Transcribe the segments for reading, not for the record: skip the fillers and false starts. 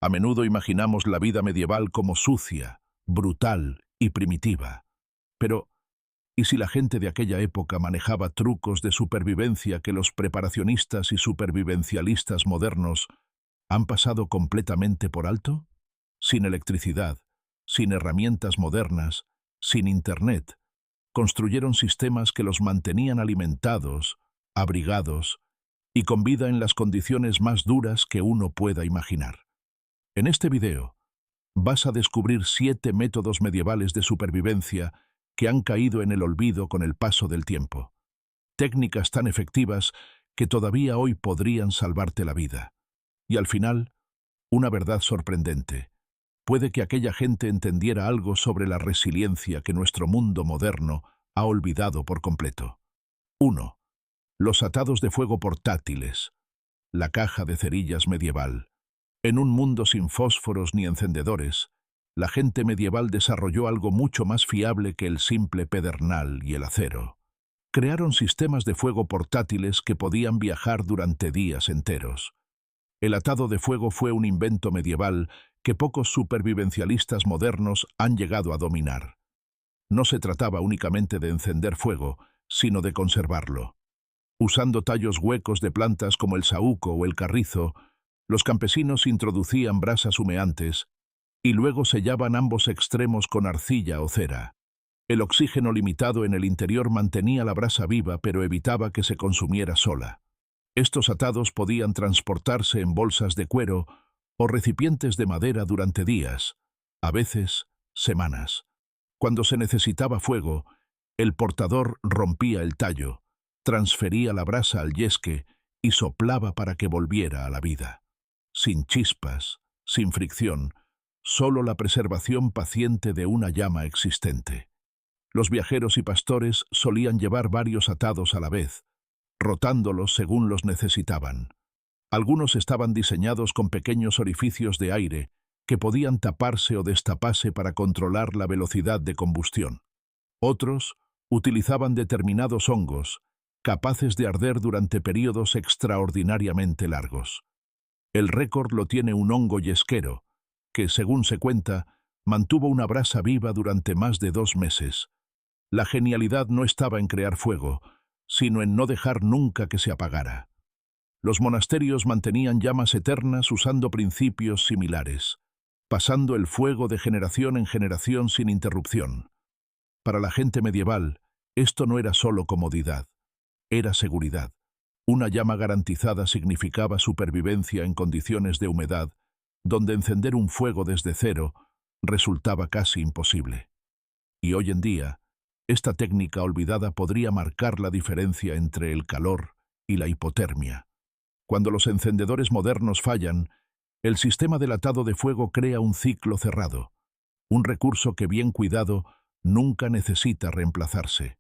A menudo imaginamos la vida medieval como sucia, brutal y primitiva. Pero, ¿y si la gente de aquella época manejaba trucos de supervivencia que los preparacionistas y supervivencialistas modernos han pasado completamente por alto? Sin electricidad, sin herramientas modernas, sin Internet, construyeron sistemas que los mantenían alimentados, abrigados y con vida en las condiciones más duras que uno pueda imaginar. En este video vas a descubrir 7 métodos medievales de supervivencia que han caído en el olvido con el paso del tiempo. Técnicas tan efectivas que todavía hoy podrían salvarte la vida. Y al final, una verdad sorprendente. Puede que aquella gente entendiera algo sobre la resiliencia que nuestro mundo moderno ha olvidado por completo. 1. Los atados de fuego portátiles. La caja de cerillas medieval. En un mundo sin fósforos ni encendedores, la gente medieval desarrolló algo mucho más fiable que el simple pedernal y el acero. Crearon sistemas de fuego portátiles que podían viajar durante días enteros. El atado de fuego fue un invento medieval que pocos supervivencialistas modernos han llegado a dominar. No se trataba únicamente de encender fuego, sino de conservarlo. Usando tallos huecos de plantas como el saúco o el carrizo, los campesinos introducían brasas humeantes y luego sellaban ambos extremos con arcilla o cera. El oxígeno limitado en el interior mantenía la brasa viva pero evitaba que se consumiera sola. Estos atados podían transportarse en bolsas de cuero o recipientes de madera durante días, a veces semanas. Cuando se necesitaba fuego, el portador rompía el tallo, transfería la brasa al yesque y soplaba para que volviera a la vida. Sin chispas, sin fricción, solo la preservación paciente de una llama existente. Los viajeros y pastores solían llevar varios atados a la vez, rotándolos según los necesitaban. Algunos estaban diseñados con pequeños orificios de aire que podían taparse o destaparse para controlar la velocidad de combustión. Otros utilizaban determinados hongos, capaces de arder durante periodos extraordinariamente largos. El récord lo tiene un hongo yesquero, que, según se cuenta, mantuvo una brasa viva durante más de 2 meses. La genialidad no estaba en crear fuego, sino en no dejar nunca que se apagara. Los monasterios mantenían llamas eternas usando principios similares, pasando el fuego de generación en generación sin interrupción. Para la gente medieval, esto no era solo comodidad, era seguridad. Una llama garantizada significaba supervivencia en condiciones de humedad, donde encender un fuego desde cero resultaba casi imposible. Y hoy en día, esta técnica olvidada podría marcar la diferencia entre el calor y la hipotermia. Cuando los encendedores modernos fallan, el sistema del atado de fuego crea un ciclo cerrado, un recurso que, bien cuidado, nunca necesita reemplazarse.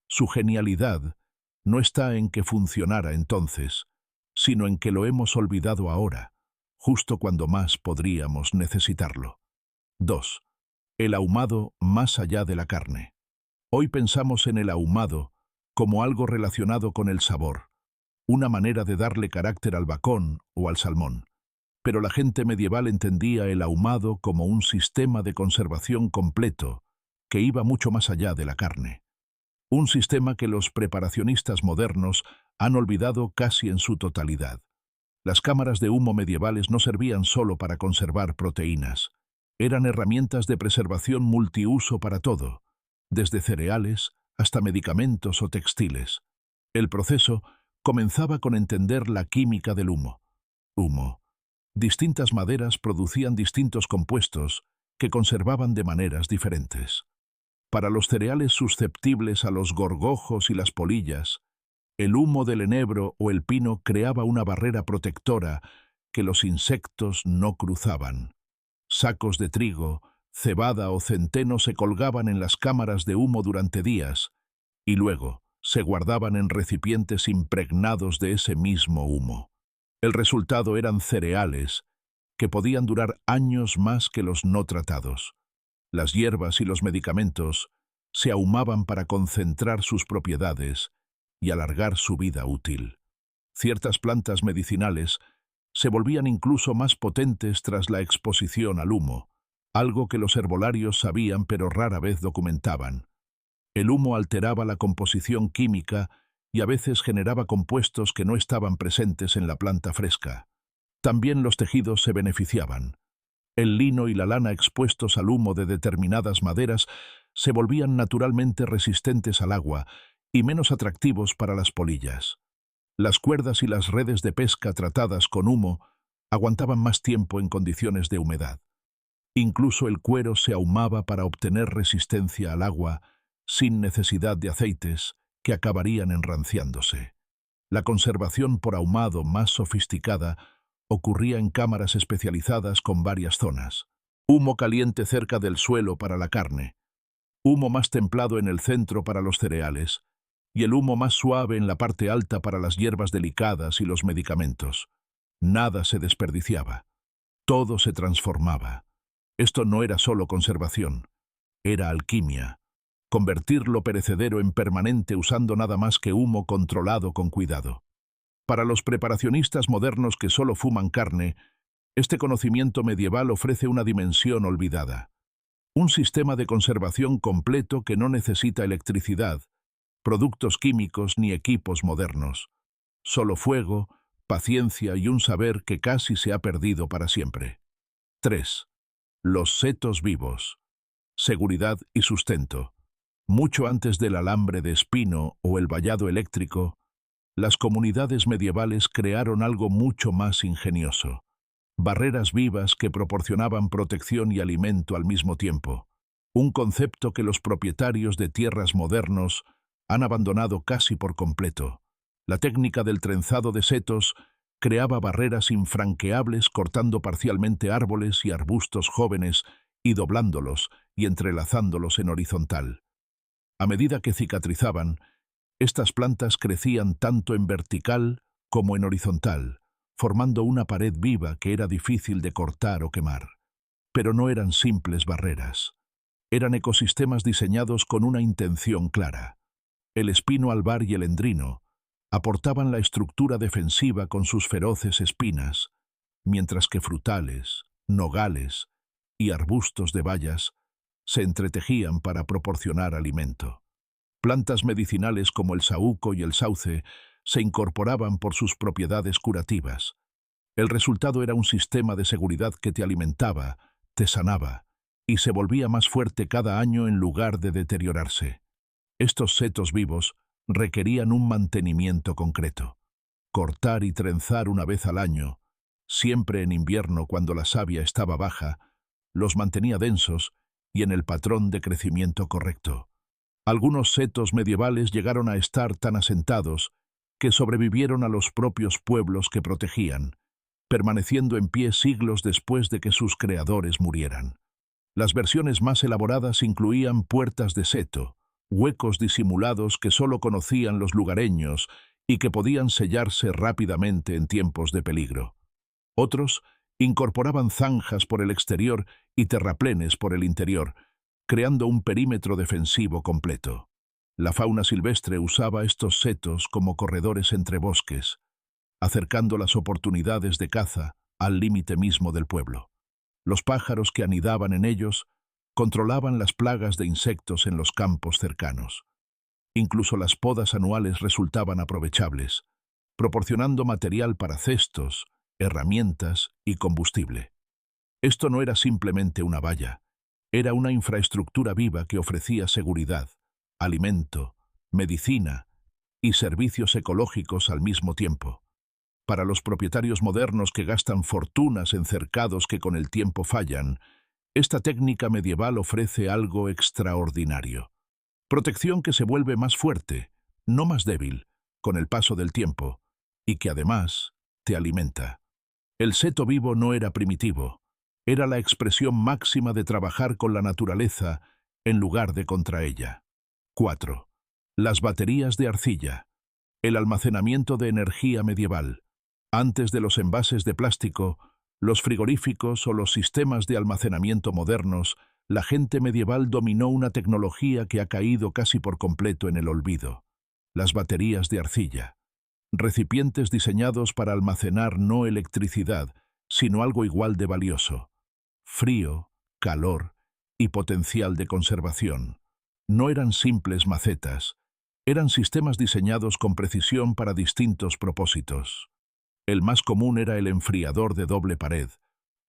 Su genialidad no está en que funcionara entonces, sino en que lo hemos olvidado ahora, justo cuando más podríamos necesitarlo. 2. El ahumado más allá de la carne. Hoy pensamos en el ahumado como algo relacionado con el sabor, una manera de darle carácter al bacon o al salmón. Pero la gente medieval entendía el ahumado como un sistema de conservación completo que iba mucho más allá de la carne. Un sistema que los preparacionistas modernos han olvidado casi en su totalidad. Las cámaras de humo medievales no servían solo para conservar proteínas. Eran herramientas de preservación multiuso para todo, desde cereales hasta medicamentos o textiles. El proceso comenzaba con entender la química del humo. Humo. Distintas maderas producían distintos compuestos que conservaban de maneras diferentes. Para los cereales susceptibles a los gorgojos y las polillas, el humo del enebro o el pino creaba una barrera protectora que los insectos no cruzaban. Sacos de trigo, cebada o centeno se colgaban en las cámaras de humo durante días y luego se guardaban en recipientes impregnados de ese mismo humo. El resultado eran cereales que podían durar años más que los no tratados. Las hierbas y los medicamentos se ahumaban para concentrar sus propiedades y alargar su vida útil. Ciertas plantas medicinales se volvían incluso más potentes tras la exposición al humo, algo que los herbolarios sabían pero rara vez documentaban. El humo alteraba la composición química y a veces generaba compuestos que no estaban presentes en la planta fresca. También los tejidos se beneficiaban. El lino y la lana expuestos al humo de determinadas maderas se volvían naturalmente resistentes al agua y menos atractivos para las polillas. Las cuerdas y las redes de pesca tratadas con humo aguantaban más tiempo en condiciones de humedad. Incluso el cuero se ahumaba para obtener resistencia al agua sin necesidad de aceites que acabarían enranciándose. La conservación por ahumado más sofisticada ocurría en cámaras especializadas con varias zonas. Humo caliente cerca del suelo para la carne, humo más templado en el centro para los cereales, y el humo más suave en la parte alta para las hierbas delicadas y los medicamentos. Nada se desperdiciaba. Todo se transformaba. Esto no era solo conservación, era alquimia. Convertir lo perecedero en permanente usando nada más que humo controlado con cuidado. Para los preparacionistas modernos que solo fuman carne, este conocimiento medieval ofrece una dimensión olvidada. Un sistema de conservación completo que no necesita electricidad, productos químicos ni equipos modernos. Solo fuego, paciencia y un saber que casi se ha perdido para siempre. 3. Los setos vivos. Seguridad y sustento. Mucho antes del alambre de espino o el vallado eléctrico, las comunidades medievales crearon algo mucho más ingenioso. Barreras vivas que proporcionaban protección y alimento al mismo tiempo. Un concepto que los propietarios de tierras modernos han abandonado casi por completo. La técnica del trenzado de setos creaba barreras infranqueables cortando parcialmente árboles y arbustos jóvenes y doblándolos y entrelazándolos en horizontal. A medida que cicatrizaban, estas plantas crecían tanto en vertical como en horizontal, formando una pared viva que era difícil de cortar o quemar. Pero no eran simples barreras. Eran ecosistemas diseñados con una intención clara. El espino albar y el endrino aportaban la estructura defensiva con sus feroces espinas, mientras que frutales, nogales y arbustos de bayas se entretejían para proporcionar alimento. Plantas medicinales como el saúco y el sauce se incorporaban por sus propiedades curativas. El resultado era un sistema de seguridad que te alimentaba, te sanaba y se volvía más fuerte cada año en lugar de deteriorarse. Estos setos vivos requerían un mantenimiento concreto. Cortar y trenzar una vez al año, siempre en invierno cuando la savia estaba baja, los mantenía densos y en el patrón de crecimiento correcto. Algunos setos medievales llegaron a estar tan asentados que sobrevivieron a los propios pueblos que protegían, permaneciendo en pie siglos después de que sus creadores murieran. Las versiones más elaboradas incluían puertas de seto, huecos disimulados que solo conocían los lugareños y que podían sellarse rápidamente en tiempos de peligro. Otros incorporaban zanjas por el exterior y terraplenes por el interior, creando un perímetro defensivo completo. La fauna silvestre usaba estos setos como corredores entre bosques, acercando las oportunidades de caza al límite mismo del pueblo. Los pájaros que anidaban en ellos controlaban las plagas de insectos en los campos cercanos. Incluso las podas anuales resultaban aprovechables, proporcionando material para cestos, herramientas y combustible. Esto no era simplemente una valla, era una infraestructura viva que ofrecía seguridad, alimento, medicina y servicios ecológicos al mismo tiempo. Para los propietarios modernos que gastan fortunas en cercados que con el tiempo fallan, esta técnica medieval ofrece algo extraordinario. Protección que se vuelve más fuerte, no más débil, con el paso del tiempo, y que además te alimenta. El seto vivo no era primitivo, era la expresión máxima de trabajar con la naturaleza en lugar de contra ella. 4. Las baterías de arcilla. El almacenamiento de energía medieval. Antes de los envases de plástico, los frigoríficos o los sistemas de almacenamiento modernos, la gente medieval dominó una tecnología que ha caído casi por completo en el olvido: las baterías de arcilla. recipientes diseñados para almacenar no electricidad, sino algo igual de valioso: frío, calor y potencial de conservación. No eran simples macetas, eran sistemas diseñados con precisión para distintos propósitos. El más común era el enfriador de doble pared,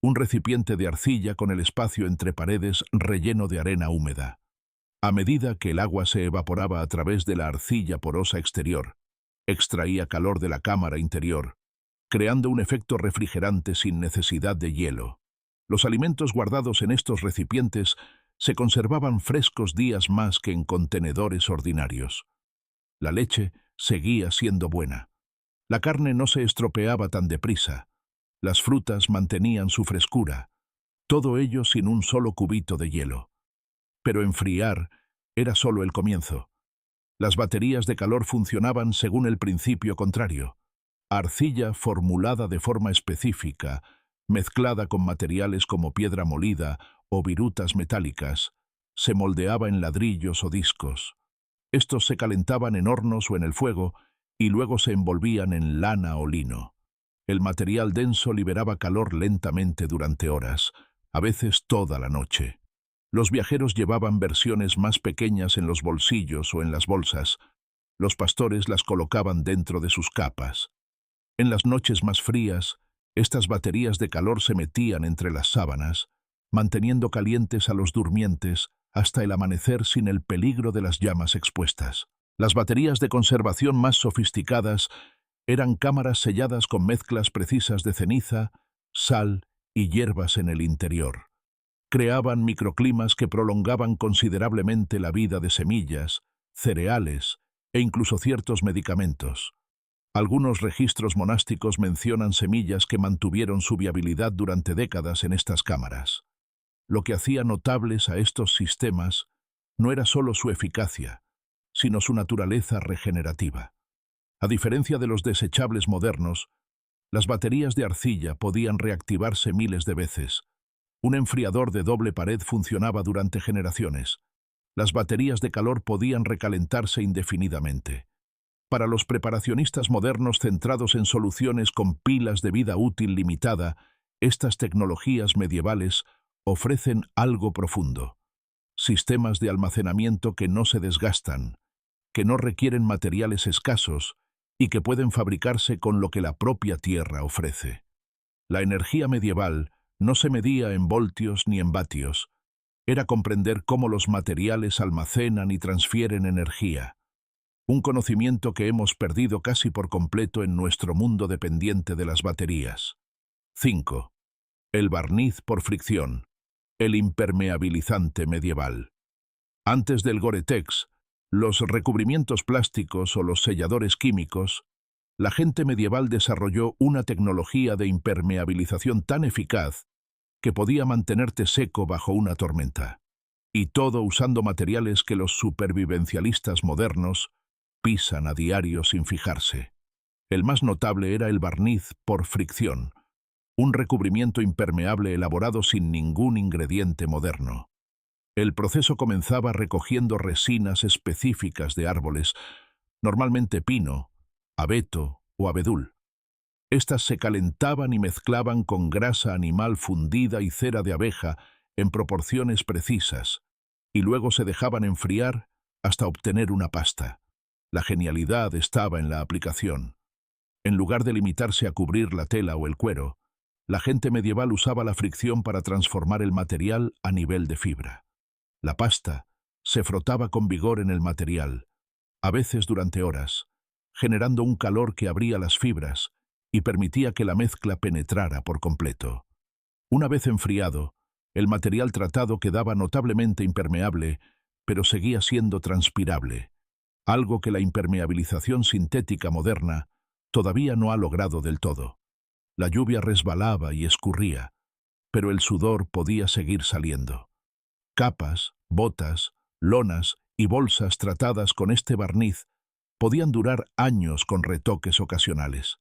un recipiente de arcilla con el espacio entre paredes relleno de arena húmeda. A medida que el agua se evaporaba a través de la arcilla porosa exterior, extraía calor de la cámara interior, creando un efecto refrigerante sin necesidad de hielo. Los alimentos guardados en estos recipientes se conservaban frescos días más que en contenedores ordinarios. La leche seguía siendo buena. La carne no se estropeaba tan deprisa. Las frutas mantenían su frescura. Todo ello sin un solo cubito de hielo. Pero enfriar era solo el comienzo. Las baterías de calor funcionaban según el principio contrario. Arcilla formulada de forma específica, mezclada con materiales como piedra molida o virutas metálicas, se moldeaba en ladrillos o discos. Estos se calentaban en hornos o en el fuego y luego se envolvían en lana o lino. El material denso liberaba calor lentamente durante horas, a veces toda la noche. Los viajeros llevaban versiones más pequeñas en los bolsillos o en las bolsas. Los pastores las colocaban dentro de sus capas. En las noches más frías, estas baterías de calor se metían entre las sábanas, manteniendo calientes a los durmientes hasta el amanecer sin el peligro de las llamas expuestas. Las baterías de conservación más sofisticadas eran cámaras selladas con mezclas precisas de ceniza, sal y hierbas en el interior. Creaban microclimas que prolongaban considerablemente la vida de semillas, cereales e incluso ciertos medicamentos. Algunos registros monásticos mencionan semillas que mantuvieron su viabilidad durante décadas en estas cámaras. Lo que hacía notables a estos sistemas no era solo su eficacia, sino su naturaleza regenerativa. A diferencia de los desechables modernos, las baterías de arcilla podían reactivarse miles de veces. Un enfriador de doble pared funcionaba durante generaciones. Las baterías de calor podían recalentarse indefinidamente. Para los preparacionistas modernos centrados en soluciones con pilas de vida útil limitada, estas tecnologías medievales ofrecen algo profundo: sistemas de almacenamiento que no se desgastan, que no requieren materiales escasos y que pueden fabricarse con lo que la propia tierra ofrece. La energía medieval no se medía en voltios ni en vatios. Era comprender cómo los materiales almacenan y transfieren energía. Un conocimiento que hemos perdido casi por completo en nuestro mundo dependiente de las baterías. 5. El barniz por fricción. El impermeabilizante medieval. Antes del Gore-Tex, los recubrimientos plásticos o los selladores químicos, la gente medieval desarrolló una tecnología de impermeabilización tan eficaz que podía mantenerte seco bajo una tormenta. Y todo usando materiales que los supervivencialistas modernos pisan a diario sin fijarse. El más notable era el barniz por fricción, un recubrimiento impermeable elaborado sin ningún ingrediente moderno. El proceso comenzaba recogiendo resinas específicas de árboles, normalmente pino, abeto o abedul. Estas se calentaban y mezclaban con grasa animal fundida y cera de abeja en proporciones precisas, y luego se dejaban enfriar hasta obtener una pasta. La genialidad estaba en la aplicación. En lugar de limitarse a cubrir la tela o el cuero, la gente medieval usaba la fricción para transformar el material a nivel de fibra. La pasta se frotaba con vigor en el material, a veces durante horas, generando un calor que abría las fibras y permitía que la mezcla penetrara por completo. Una vez enfriado, el material tratado quedaba notablemente impermeable, pero seguía siendo transpirable, algo que la impermeabilización sintética moderna todavía no ha logrado del todo. La lluvia resbalaba y escurría, pero el sudor podía seguir saliendo. Capas, botas, lonas y bolsas tratadas con este barniz podían durar años con retoques ocasionales.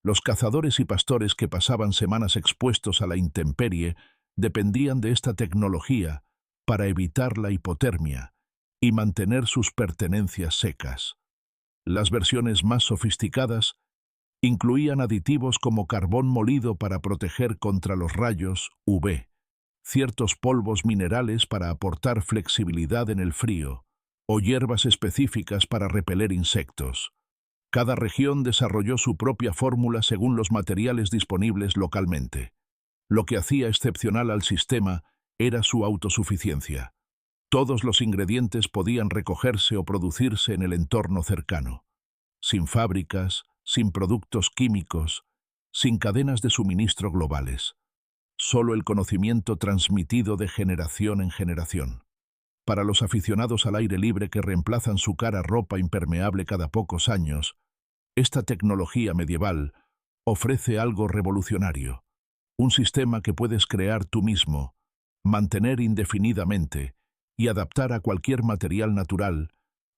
Los cazadores y pastores que pasaban semanas expuestos a la intemperie dependían de esta tecnología para evitar la hipotermia y mantener sus pertenencias secas. Las versiones más sofisticadas incluían aditivos como carbón molido para proteger contra los rayos UV, ciertos polvos minerales para aportar flexibilidad en el frío, o hierbas específicas para repeler insectos. Cada región desarrolló su propia fórmula según los materiales disponibles localmente. Lo que hacía excepcional al sistema era su autosuficiencia. Todos los ingredientes podían recogerse o producirse en el entorno cercano, sin fábricas, sin productos químicos, sin cadenas de suministro globales. Solo el conocimiento transmitido de generación en generación. Para los aficionados al aire libre que reemplazan su cara ropa impermeable cada pocos años, esta tecnología medieval ofrece algo revolucionario. Un sistema que puedes crear tú mismo, mantener indefinidamente y adaptar a cualquier material natural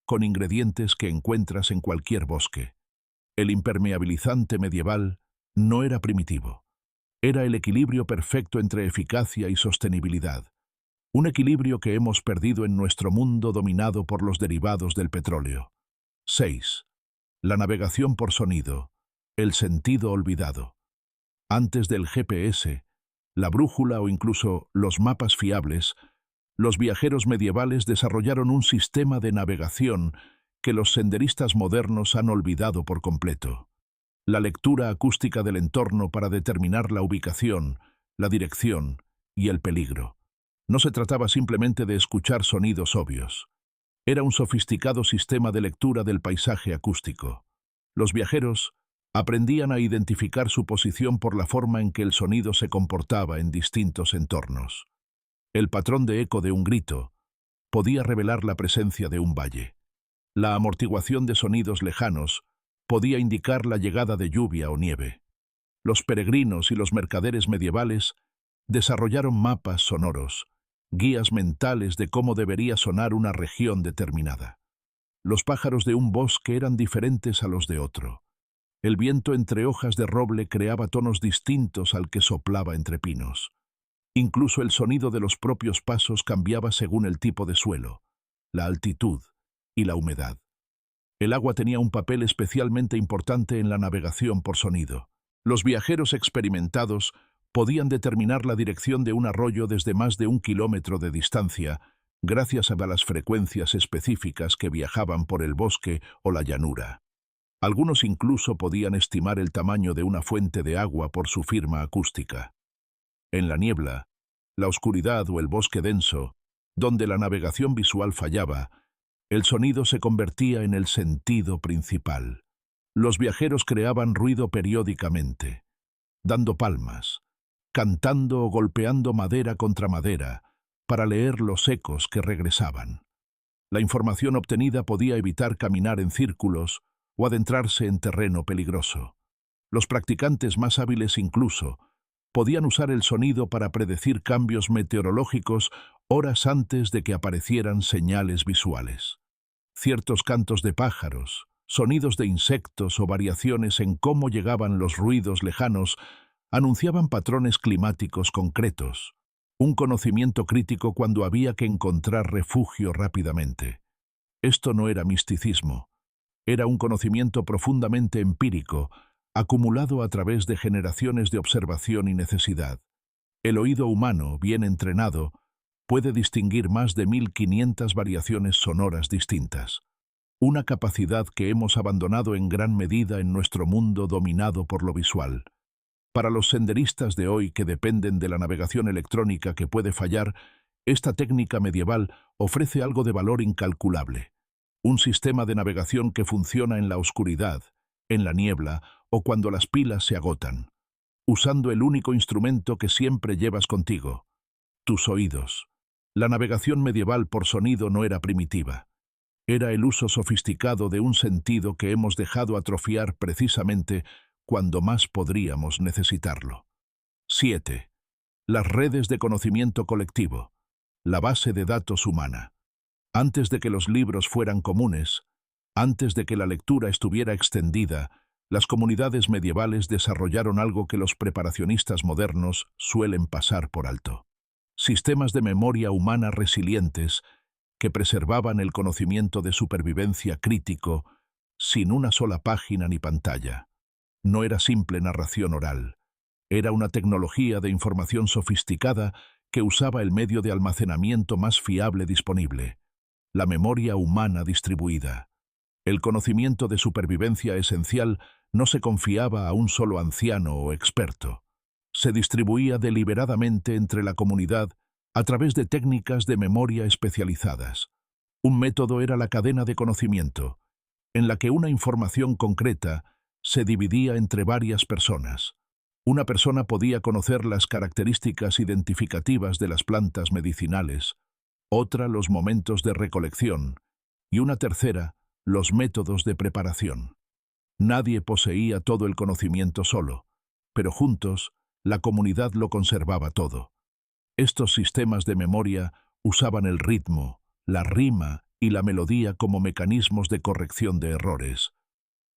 con ingredientes que encuentras en cualquier bosque. El impermeabilizante medieval no era primitivo. Era el equilibrio perfecto entre eficacia y sostenibilidad. Un equilibrio que hemos perdido en nuestro mundo dominado por los derivados del petróleo. 6. La navegación por sonido. El sentido olvidado. Antes del GPS, la brújula o incluso los mapas fiables, los viajeros medievales desarrollaron un sistema de navegación que los senderistas modernos han olvidado por completo. La lectura acústica del entorno para determinar la ubicación, la dirección y el peligro. No se trataba simplemente de escuchar sonidos obvios. Era un sofisticado sistema de lectura del paisaje acústico. Los viajeros aprendían a identificar su posición por la forma en que el sonido se comportaba en distintos entornos. El patrón de eco de un grito podía revelar la presencia de un valle. La amortiguación de sonidos lejanos podía indicar la llegada de lluvia o nieve. Los peregrinos y los mercaderes medievales desarrollaron mapas sonoros, guías mentales de cómo debería sonar una región determinada. Los pájaros de un bosque eran diferentes a los de otro. El viento entre hojas de roble creaba tonos distintos al que soplaba entre pinos. Incluso el sonido de los propios pasos cambiaba según el tipo de suelo, la altitud y la humedad. El agua tenía un papel especialmente importante en la navegación por sonido. Los viajeros experimentados podían determinar la dirección de un arroyo desde más de 1 kilómetro de distancia, gracias a las frecuencias específicas que viajaban por el bosque o la llanura. Algunos incluso podían estimar el tamaño de una fuente de agua por su firma acústica. En la niebla, la oscuridad o el bosque denso, donde la navegación visual fallaba, el sonido se convertía en el sentido principal. Los viajeros creaban ruido periódicamente, dando palmas, cantando o golpeando madera contra madera, para leer los ecos que regresaban. La información obtenida podía evitar caminar en círculos o adentrarse en terreno peligroso. Los practicantes más hábiles incluso podían usar el sonido para predecir cambios meteorológicos horas antes de que aparecieran señales visuales. Ciertos cantos de pájaros, sonidos de insectos o variaciones en cómo llegaban los ruidos lejanos anunciaban patrones climáticos concretos, un conocimiento crítico cuando había que encontrar refugio rápidamente. Esto no era misticismo, era un conocimiento profundamente empírico, acumulado a través de generaciones de observación y necesidad. El oído humano, bien entrenado, puede distinguir más de 1500 variaciones sonoras distintas, una capacidad que hemos abandonado en gran medida en nuestro mundo dominado por lo visual. Para los senderistas de hoy que dependen de la navegación electrónica que puede fallar, esta técnica medieval ofrece algo de valor incalculable. Un sistema de navegación que funciona en la oscuridad, en la niebla o cuando las pilas se agotan, usando el único instrumento que siempre llevas contigo, tus oídos. La navegación medieval por sonido no era primitiva. Era el uso sofisticado de un sentido que hemos dejado atrofiar precisamente cuando más podríamos necesitarlo. 7. Las redes de conocimiento colectivo. La base de datos humana. Antes de que los libros fueran comunes, antes de que la lectura estuviera extendida, las comunidades medievales desarrollaron algo que los preparacionistas modernos suelen pasar por alto. Sistemas de memoria humana resilientes que preservaban el conocimiento de supervivencia crítico sin una sola página ni pantalla. No era simple narración oral. Era una tecnología de información sofisticada que usaba el medio de almacenamiento más fiable disponible, la memoria humana distribuida. El conocimiento de supervivencia esencial no se confiaba a un solo anciano o experto. Se distribuía deliberadamente entre la comunidad a través de técnicas de memoria especializadas. Un método era la cadena de conocimiento, en la que una información concreta se dividía entre varias personas. Una persona podía conocer las características identificativas de las plantas medicinales, otra los momentos de recolección y una tercera los métodos de preparación. Nadie poseía todo el conocimiento solo, pero juntos la comunidad lo conservaba todo. Estos sistemas de memoria usaban el ritmo, la rima y la melodía como mecanismos de corrección de errores.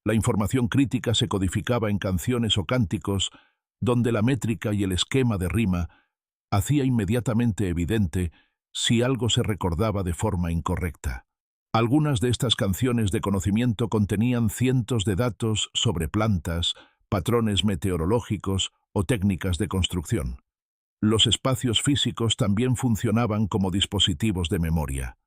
La información crítica se codificaba en canciones o cánticos donde la métrica y el esquema de rima hacía inmediatamente evidente si algo se recordaba de forma incorrecta. Algunas de estas canciones de conocimiento contenían cientos de datos sobre plantas, patrones meteorológicos o técnicas de construcción. Los espacios físicos también funcionaban como dispositivos de memoria.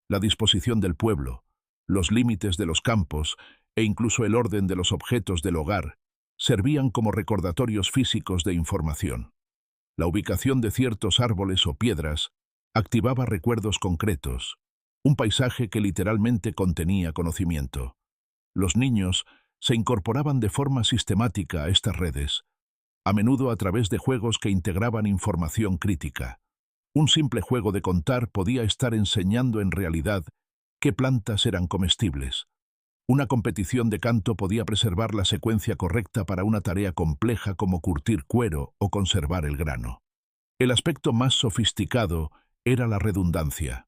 La disposición del pueblo, los límites de los campos e incluso el orden de los objetos del hogar servían como recordatorios físicos de información. La ubicación de ciertos árboles o piedras activaba recuerdos concretos, un paisaje que literalmente contenía conocimiento. Los niños se incorporaban de forma sistemática a estas redes, a menudo a través de juegos que integraban información crítica. Un simple juego de contar podía estar enseñando en realidad qué plantas eran comestibles. Una competición de canto podía preservar la secuencia correcta para una tarea compleja como curtir cuero o conservar el grano. El aspecto más sofisticado era la redundancia.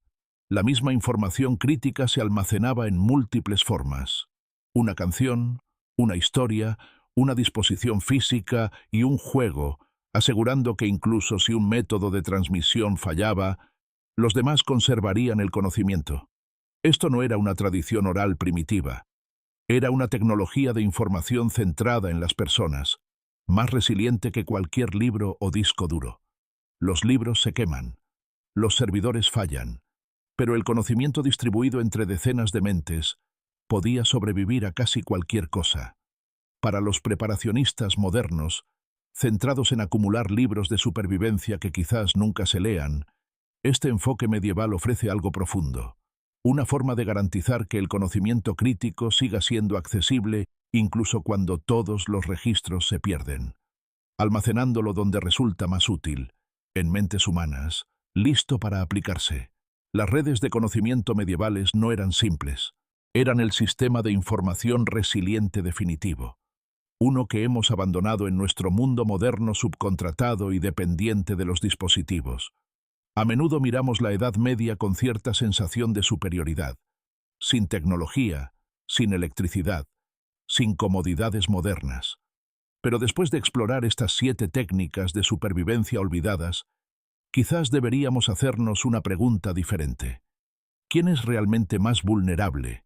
La misma información crítica se almacenaba en múltiples formas. Una canción, una historia, una disposición física y un juego, asegurando que incluso si un método de transmisión fallaba, los demás conservarían el conocimiento. Esto no era una tradición oral primitiva. Era una tecnología de información centrada en las personas, más resiliente que cualquier libro o disco duro. Los libros se queman, los servidores fallan, pero el conocimiento distribuido entre decenas de mentes podía sobrevivir a casi cualquier cosa. Para los preparacionistas modernos, centrados en acumular libros de supervivencia que quizás nunca se lean, este enfoque medieval ofrece algo profundo, una forma de garantizar que el conocimiento crítico siga siendo accesible incluso cuando todos los registros se pierden, almacenándolo donde resulta más útil, en mentes humanas, listo para aplicarse. Las redes de conocimiento medievales no eran simples, eran el sistema de información resiliente definitivo, uno que hemos abandonado en nuestro mundo moderno subcontratado y dependiente de los dispositivos. A menudo miramos la Edad Media con cierta sensación de superioridad, sin tecnología, sin electricidad, sin comodidades modernas. Pero después de explorar estas 7 técnicas de supervivencia olvidadas, quizás deberíamos hacernos una pregunta diferente. ¿Quién es realmente más vulnerable?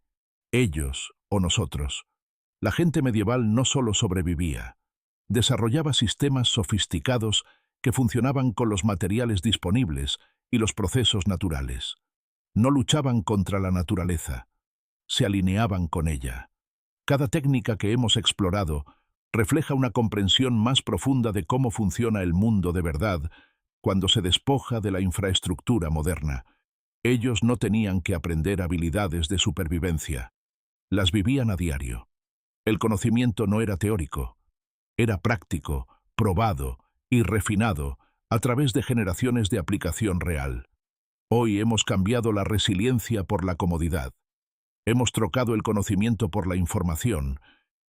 ¿Ellos o nosotros? La gente medieval no solo sobrevivía, desarrollaba sistemas sofisticados que funcionaban con los materiales disponibles y los procesos naturales. No luchaban contra la naturaleza, se alineaban con ella. Cada técnica que hemos explorado refleja una comprensión más profunda de cómo funciona el mundo de verdad cuando se despoja de la infraestructura moderna. Ellos no tenían que aprender habilidades de supervivencia, las vivían a diario. El conocimiento no era teórico, era práctico, probado y refinado a través de generaciones de aplicación real. Hoy hemos cambiado la resiliencia por la comodidad. Hemos trocado el conocimiento por la información.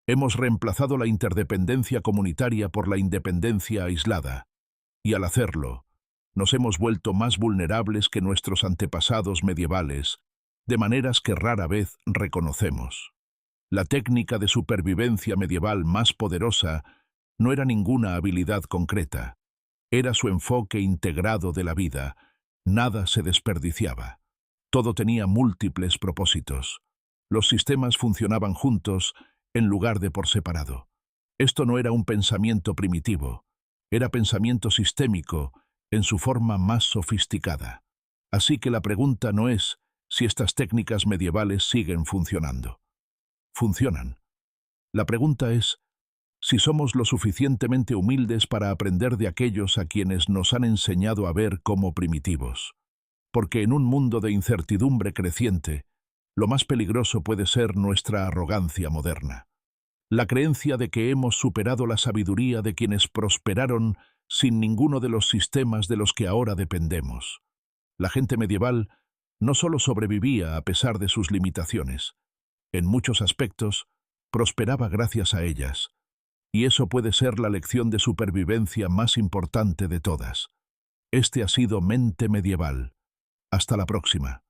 Hemos reemplazado la interdependencia comunitaria por la independencia aislada. Y al hacerlo, nos hemos vuelto más vulnerables que nuestros antepasados medievales, de maneras que rara vez reconocemos. La técnica de supervivencia medieval más poderosa no era ninguna habilidad concreta. Era su enfoque integrado de la vida. Nada se desperdiciaba. Todo tenía múltiples propósitos. Los sistemas funcionaban juntos en lugar de por separado. Esto no era un pensamiento primitivo, era pensamiento sistémico en su forma más sofisticada. Así que la pregunta no es si estas técnicas medievales siguen funcionando. Funcionan. La pregunta es si somos lo suficientemente humildes para aprender de aquellos a quienes nos han enseñado a ver como primitivos. Porque en un mundo de incertidumbre creciente, lo más peligroso puede ser nuestra arrogancia moderna. La creencia de que hemos superado la sabiduría de quienes prosperaron sin ninguno de los sistemas de los que ahora dependemos. La gente medieval no solo sobrevivía a pesar de sus limitaciones, en muchos aspectos prosperaba gracias a ellas, y eso puede ser la lección de supervivencia más importante de todas. Este ha sido Mente Medieval. Hasta la próxima.